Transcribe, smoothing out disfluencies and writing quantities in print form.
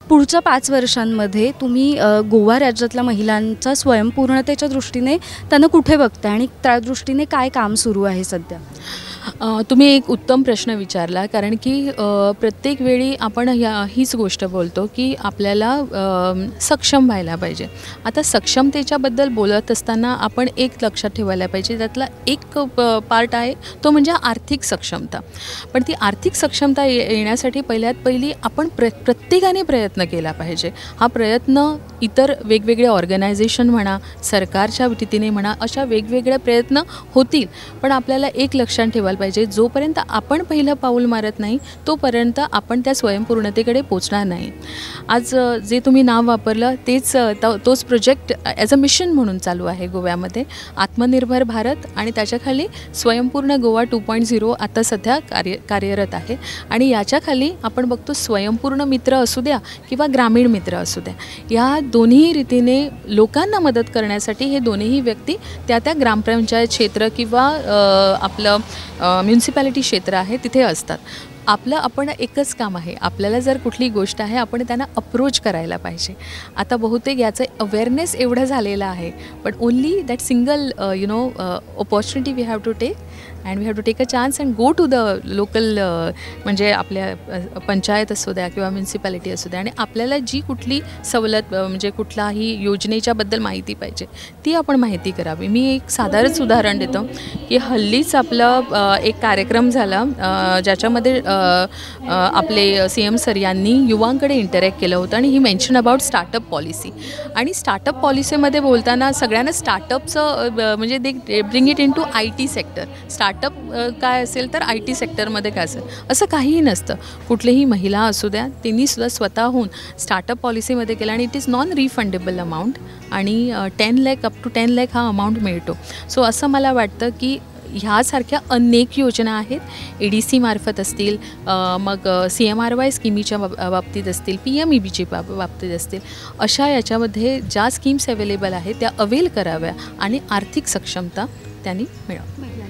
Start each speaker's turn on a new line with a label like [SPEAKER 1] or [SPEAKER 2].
[SPEAKER 1] पुढच्या 5 वर्षांमध्ये तुम्ही गोवा राज्यातल्या महिलांच्या स्वयंपूर्णतेच्या दृष्टीने त्यांना कुठे बघताय आणि त्या दृष्टीने काय काम सुरू आहे सध्या?
[SPEAKER 2] तुम्ही एक उत्तम प्रश्न विचारला, कारण की प्रत्येक वेळी आपण हीच गोष्ट बोलतो की आपल्याला सक्षम व्हायला पाहिजे. आता सक्षमतेच्याबद्दल बोलत असताना आपण एक लक्षात ठेवायला पाहिजे, त्यातला एक पार्ट आहे तो म्हणजे आर्थिक सक्षमता. पण ती आर्थिक सक्षमता येण्यासाठी पहिल्यात पहिली आपण प्रत्येकाने प्रयत्न केला पाहिजे. हा प्रयत्न इतर वेगवेगळे ऑर्गनायझेशन म्हणा, सरकारच्या वतीने म्हणा, अशा वेगवेगळे प्रयत्न होतील. पण आपल्याला एक लक्षात ठेवायला पाहिजे, जोपर्यंत आपण पहिलं पाऊल मारत नाही तोपर्यंत आपण त्या स्वयंपूर्णतेकडे पोचणार नाही. आज जे तुम्ही नाव वापरलं तोच प्रोजेक्ट ॲज अ मिशन म्हणून चालू आहे गोव्यामध्ये. आत्मनिर्भर भारत आणि त्याच्याखाली स्वयंपूर्ण गोवा 2.0 आता सध्या कार्यरत आहे. आणि याच्याखाली आपण बघतो स्वयंपूर्ण मित्र असू द्या किंवा ग्रामीण मित्र असू द्या, या दोन्ही रीतीने लोकांना मदत करण्यासाठी हे दोन्हीही व्यक्ती त्या ग्रामपंचायत क्षेत्र किंवा आपलं म्युन्सिपॅलिटी क्षेत्र आहे तिथे असतात. आपण एकच काम आहे, आपल्याला जर कुठली गोष्ट आहे आपण त्यांना अप्रोच करायला पाहिजे. आता बहुतेक याचं अवेअरनेस एवढं झालेलं आहे, पण only that single opportunity we have to take and we have to take a chance and go to the local, म्हणजे आपल्या पंचायत असू द्या किंवा म्युन्सिपॅलिटी असू द्या, आणि आपल्याला जी कुठली सवलत म्हणजे कुठलाही योजनेच्याबद्दल माहिती पाहिजे ती आपण माहिती करावी. मी एक साधारणच उदाहरण देतो की हल्लीच आपलं एक कार्यक्रम झाला ज्याच्यामध्ये आपले CM सर यांनी युवांकडे इंटरॅक्ट केलं होतं आणि he mention about startup policy. आणि स्टार्टअप पॉलिसीमध्ये बोलताना सगळ्यांना स्टार्टअपचं म्हणजे they bring it into IT sector. Startup काय असेल तर IT सेक्टरमध्ये काय असेल असं काहीही नसतं. कुठलीही महिला असू द्या त्यांनीसुद्धा स्वतःहून स्टार्टअप पॉलिसीमध्ये केलं आणि it is non refundable amount आणि 10 लाख अप टू 10 लाख हा अमाऊंट मिळतो. सो असं मला वाटतं की ह्यासारख्या अनेक योजना आहेत, EDC मार्फत असतील, मग CMRY स्कीमीच्या बाबतीत असतील, PMEBच्या बाबतीत असतील, अशा याच्यामध्ये ज्या स्कीम्स अवेलेबल आहेत त्या अवेल कराव्या आणि आर्थिक सक्षमता त्यांनी मिळावी.